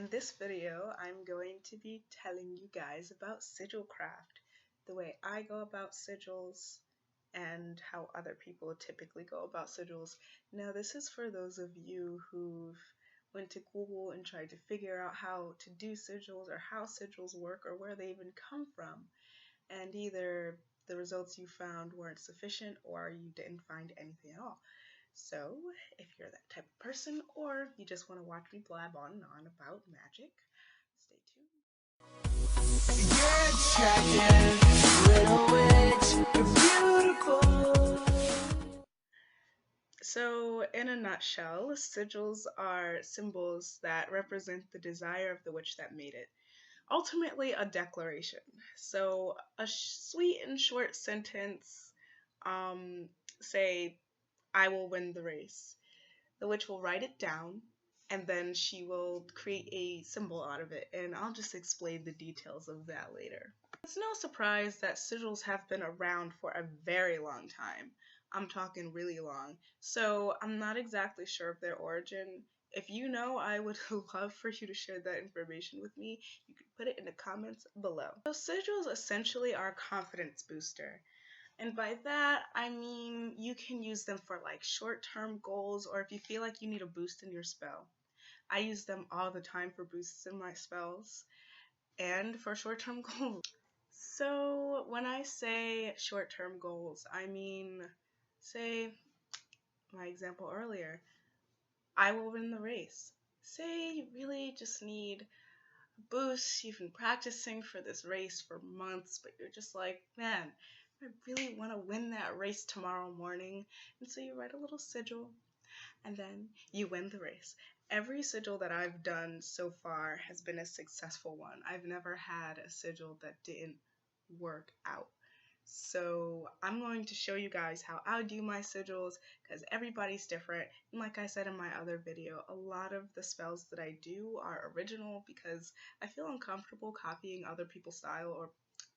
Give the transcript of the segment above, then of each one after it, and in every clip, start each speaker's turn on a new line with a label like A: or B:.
A: In this video, I'm going to be telling you guys about Sigilcraft, the way I go about sigils, and how other people typically go about sigils. Now, this is for those of you who've went to Google and tried to figure out how to do sigils or how sigils work or where they even come from, and either the results you found weren't sufficient or you didn't find anything at all. So, if you're that type of person, or you just want to watch me blab on and on about magic, stay tuned. So, in a nutshell, sigils are symbols that represent the desire of the witch that made it. Ultimately, a declaration. So, a sweet and short sentence, say, I will win the race. The witch will write it down, and then she will create a symbol out of it, and I'll just explain the details of that later. It's no surprise that sigils have been around for a very long time. I'm talking really long, so I'm not exactly sure of their origin. If you know, I would love for you to share that information with me. You can put it in the comments below. So sigils essentially are a confidence booster. And by that, I mean you can use them for like short-term goals, or if you feel like you need a boost in your spell. I use them all the time for boosts in my spells and for short-term goals. So when I say short-term goals, I mean, say, my example earlier, I will win the race. Say you really just need a boost, you've been practicing for this race for months, but you're just like, man, I really want to win that race tomorrow morning. And so you write a little sigil, and then you win the race. Every sigil that I've done so far has been a successful one. I've never had a sigil that didn't work out. So I'm going to show you guys how I do my sigils, because everybody's different. And like I said in my other video, a lot of the spells that I do are original because I feel uncomfortable copying other people's style or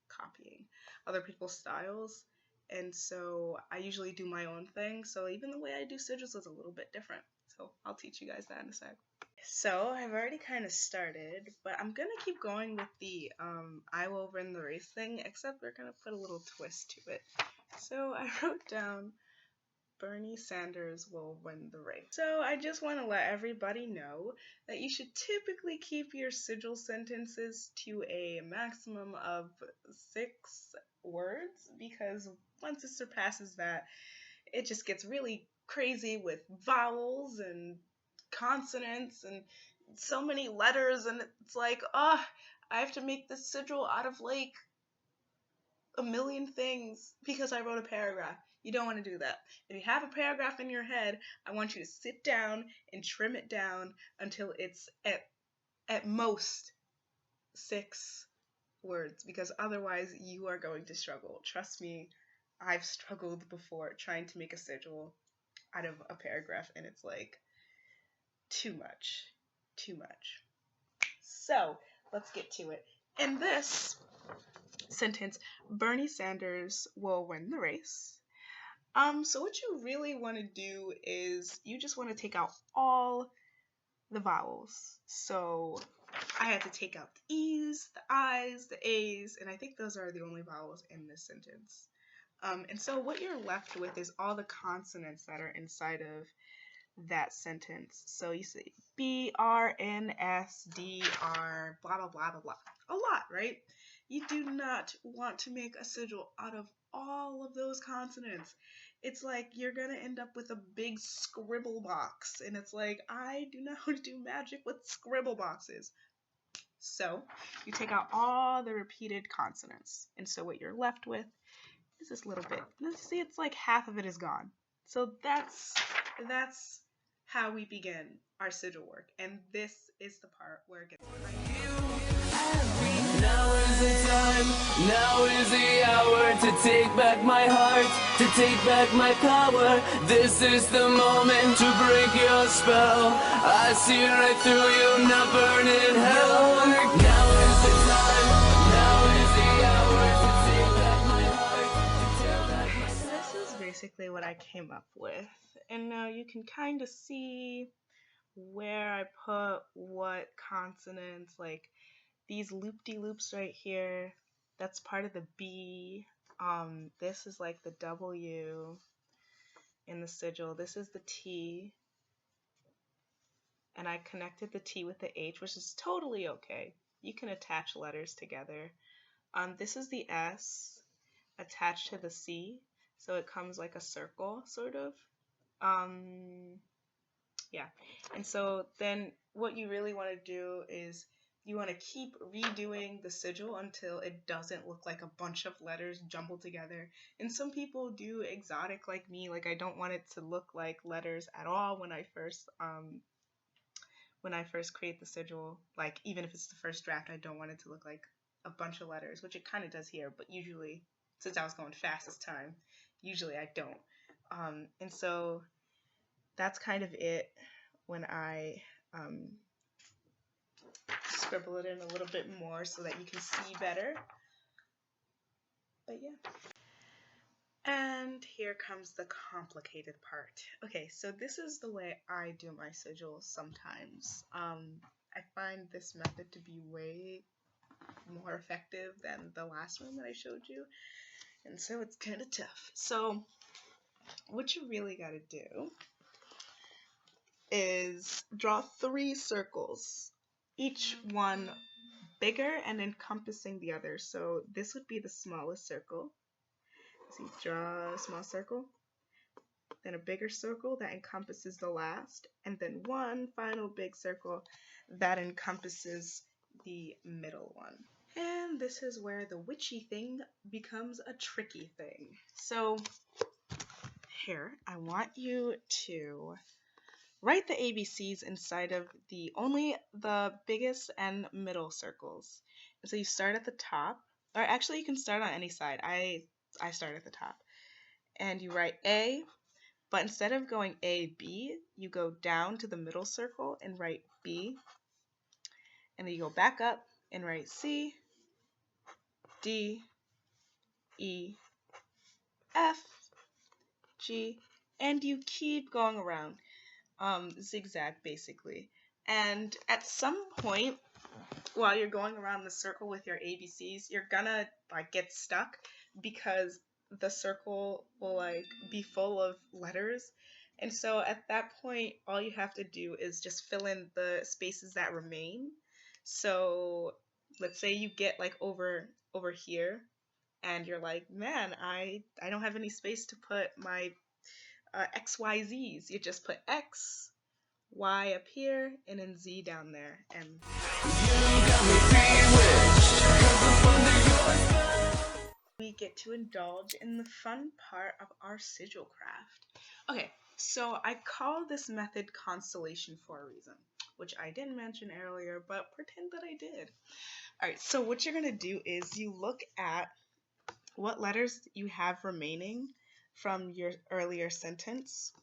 A: copying other people's styles, and so I usually do my own thing. So even the way I do sigils is a little bit different. So I'll teach you guys that in a sec. So I've already kind of started, but I'm gonna keep going with the I will win the race thing, except we're gonna put a little twist to it. So I wrote down Bernie Sanders will win the race. So I just want to let everybody know that you should typically keep your sigil sentences to a maximum of 6 words, because once it surpasses that, it just gets really crazy with vowels and consonants and so many letters, and it's like, I have to make this sigil out of like a million things because I wrote a paragraph. You don't want to do that. If you have a paragraph in your head, I want you to sit down and trim it down until it's at most 6 words, because otherwise you are going to struggle. Trust me, I've struggled before trying to make a sigil out of a paragraph, and it's like too much. So let's get to it. In this sentence, Bernie Sanders will win the race. So what you really want to do is you just want to take out all the vowels. So I had to take out the E's, the I's, the A's, and I think those are the only vowels in this sentence. And so what you're left with is all the consonants that are inside of that sentence. So you say B, R, N, S, D, R, blah, blah, blah, blah, blah. A lot, right? You do not want to make a sigil out of all of those consonants. It's like you're gonna end up with a big scribble box, and it's like, I do not want to do magic with scribble boxes. So you take out all the repeated consonants, and so what you're left with is this little bit. Let's see, it's like half of it is gone. So that's how we begin our sigil work, and this is the part where it gets
B: Now is the time, now is the hour to take back my heart, to take back my power. This is the moment to break your spell. I see right through you, not burn in hell. Now is the time, now is the hour to take back my heart, to take back my
A: spell. This is basically what I came up with, and now you can kind of see where I put what consonants, like these loop-de-loops right here, that's part of the B. This is like the W in the sigil. This is the T. And I connected the T with the H, which is totally okay. You can attach letters together. This is the S attached to the C, so it comes like a circle, sort of. Yeah. And so then what you really want to do is you want to keep redoing the sigil until it doesn't look like a bunch of letters jumbled together. And some people do exotic like me, like I don't want it to look like letters at all when I first create the sigil. Like even if it's the first draft, I don't want it to look like a bunch of letters, which it kind of does here, but usually, since I was going fast this time, usually I don't. And so that's kind of it when I scribble it in a little bit more so that you can see better. But yeah. And here comes the complicated part. Okay, so this is the way I do my sigils sometimes. I find this method to be way more effective than the last one that I showed you, and so it's kind of tough. So what you really got to do is draw 3 circles, each one bigger and encompassing the other. So this would be the smallest circle. So you draw a small circle, then a bigger circle that encompasses the last, and then one final big circle that encompasses the middle one. And this is where the witchy thing becomes a tricky thing. So here, I want you to write the ABCs inside of only the biggest and middle circles. And so you start at the top, or actually you can start on any side. I start at the top. And you write A, but instead of going A, B, you go down to the middle circle and write B. And then you go back up and write C, D, E, F, G, and you keep going around, zigzag basically. And at some point, while you're going around the circle with your ABCs, you're gonna like get stuck because the circle will like be full of letters. And so at that point, all you have to do is just fill in the spaces that remain. So let's say you get like over here and you're like, man, I don't have any space to put my XYZs. You just put X, Y up here, and then Z down there. And we get to indulge in the fun part of our Sigilcraft. Okay, so I call this method constellation for a reason, which I didn't mention earlier, but pretend that I did. Alright, so what you're going to do is you look at what letters you have remaining from your earlier sentence.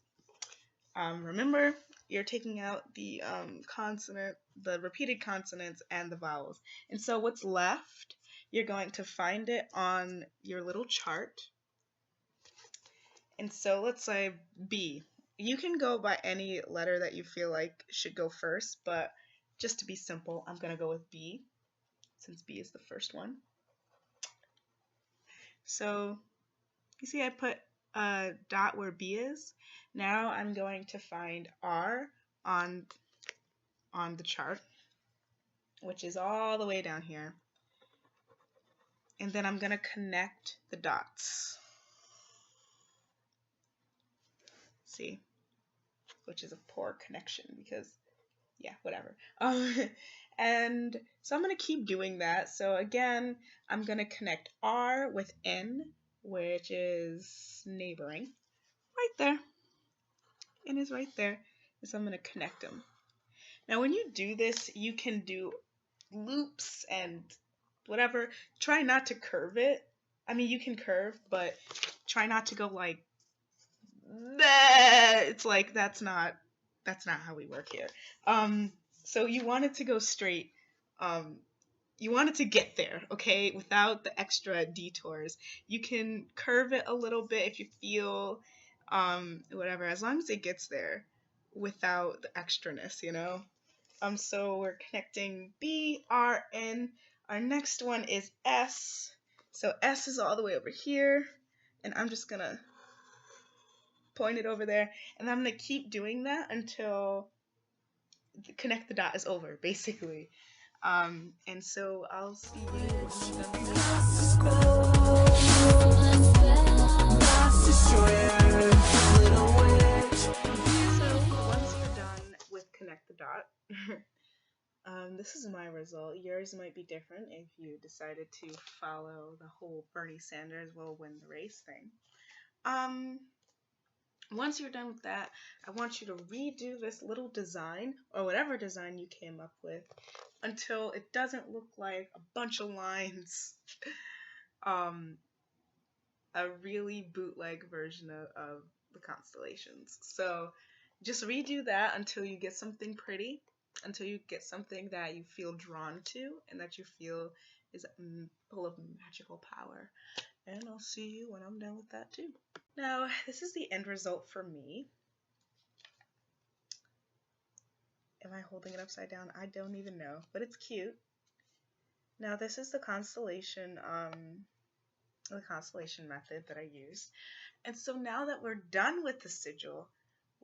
A: Remember, you're taking out the consonant, the repeated consonants, and the vowels. And so what's left, you're going to find it on your little chart. And so let's say B. You can go by any letter that you feel like should go first, but just to be simple, I'm going to go with B, since B is the first one. So you see I put a dot where B is. Now I'm going to find R on the chart, which is all the way down here. And then I'm going to connect the dots. See? Which is a poor connection because, yeah, whatever. And so I'm going to keep doing that. So again, I'm going to connect R with N, which is neighboring. Right there. N is right there. So I'm going to connect them. Now when you do this, you can do loops and whatever. Try not to curve it. I mean, you can curve, but try not to go like that. It's like that's not how we work here. So you want it to go straight. You want it to get there, okay, without the extra detours. You can curve it a little bit if you feel whatever, as long as it gets there. without the extraness, you know? So we're connecting B, R, N. Our next one is S. So S is all the way over here, and I'm just gonna point it over there, and I'm gonna keep doing that until the connect the dot is over, basically. And so I'll see you when I'm done with that. So once you're done with connect the dot, this is my result. Yours might be different if you decided to follow the whole Bernie Sanders will win the race thing. Once you're done with that, I want you to redo this little design, or whatever design you came up with, until it doesn't look like a bunch of lines. A really bootleg version of the constellations. So just redo that until you get something pretty, until you get something that you feel drawn to and that you feel is full of magical power. And I'll see you when I'm done with that too. Now, this is the end result for me. Am I holding it upside down? I don't even know, but it's cute. Now, this is the constellation method that I used. And so now that we're done with the sigil,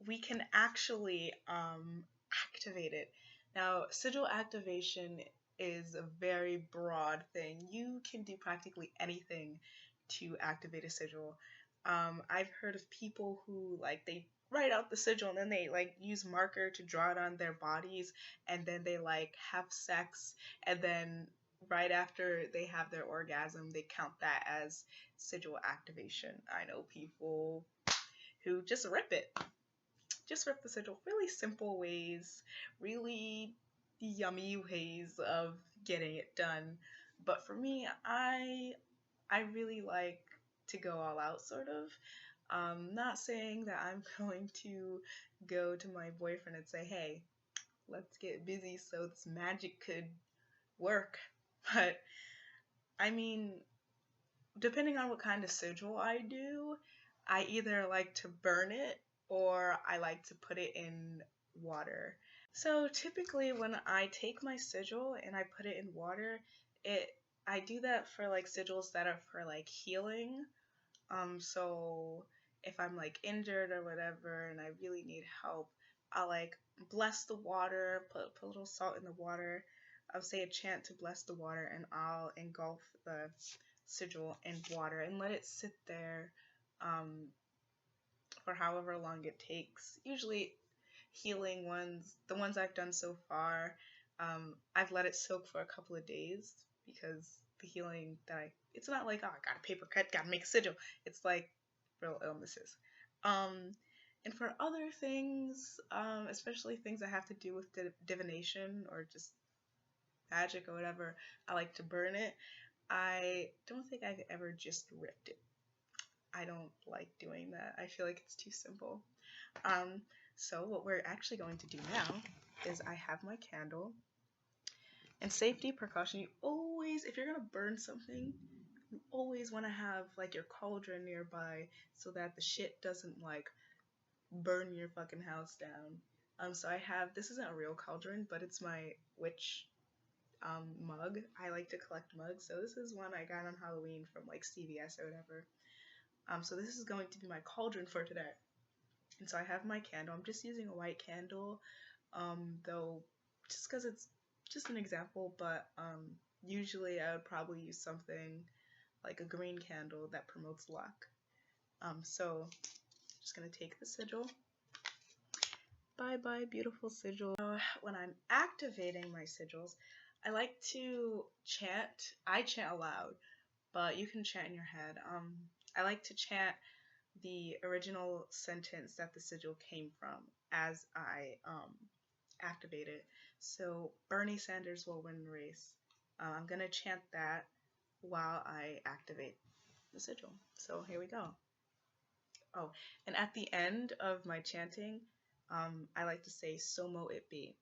A: we can actually activate it. Now, sigil activation is a very broad thing. You can do practically anything to activate a sigil. I've heard of people who they write out the sigil and then they use marker to draw it on their bodies, and then they have sex, and then right after they have their orgasm, they count that as sigil activation. I know people who just rip it. Just rip the sigil. Really simple ways, really yummy ways of getting it done. But for me, I really like to go all out, sort of. Not saying that I'm going to go to my boyfriend and say, hey, let's get busy so this magic could work. But I mean, depending on what kind of sigil I do, I either like to burn it or I like to put it in water. So typically when I take my sigil and I put it in water, I do that for sigils that are for healing. So if I'm injured or whatever and I really need help, I'll bless the water, put a little salt in the water. I'll say a chant to bless the water, and I'll engulf the sigil in water and let it sit there for however long it takes. Usually healing ones, the ones I've done so far, I've let it soak for a couple of days, because the healing it's not like, oh, I got a paper cut, gotta make a sigil. It's real illnesses. And for other things, especially things that have to do with divination or just magic or whatever, I like to burn it. I don't think I've ever just ripped it. I don't like doing that. I feel like it's too simple. So what we're actually going to do now is I have my candle. And safety precaution, you always, if you're gonna burn something, you always want to have your cauldron nearby so that the shit doesn't burn your fucking house down. So I have, this isn't a real cauldron, but it's my witch mug. I like to collect mugs, so this is one I got on Halloween from CVS or whatever. So this is going to be my cauldron for today. And so I have my candle. I'm just using a white candle, though, just because it's just an example, but usually I would probably use something like a green candle that promotes luck. So I'm just going to take the sigil. Bye bye, beautiful sigil. When I'm activating my sigils, I like to chant. I chant aloud, but you can chant in your head. I like to chant the original sentence that the sigil came from as I activate it. So Bernie Sanders will win the race. I'm gonna chant that while I activate the sigil. So here we go. Oh, and at the end of my chanting, I like to say, so mo it be.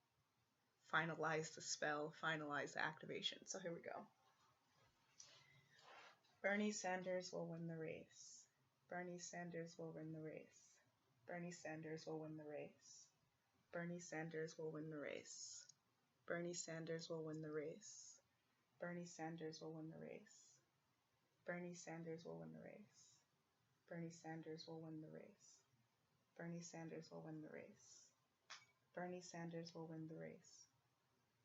A: Finalize the spell, finalize the activation. So here we go. Bernie Sanders will win the race. Bernie Sanders will win the race. Bernie Sanders will win the race. Bernie Sanders will win the race. Bernie Sanders will win the race. Bernie Sanders will win the race. Bernie Sanders will win the race. Bernie Sanders will win the race. Bernie Sanders will win the race. Bernie Sanders will win the race.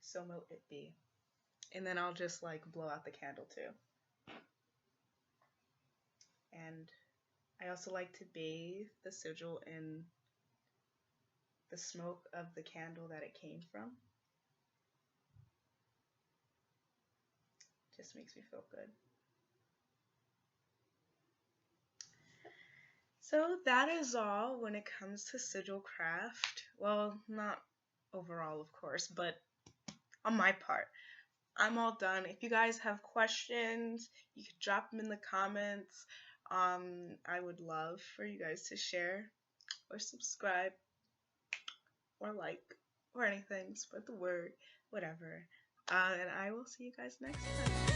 A: So mote it be. And then I'll just like blow out the candle too. And I also like to bathe the sigil in the smoke of the candle that it came from. Just makes me feel good. So that is all when it comes to Sigilcraft. Well, not overall, of course, but on my part. I'm all done. If you guys have questions, you can drop them in the comments. I would love for you guys to share or subscribe or like or anything. Spread the word, whatever. And I will see you guys next time.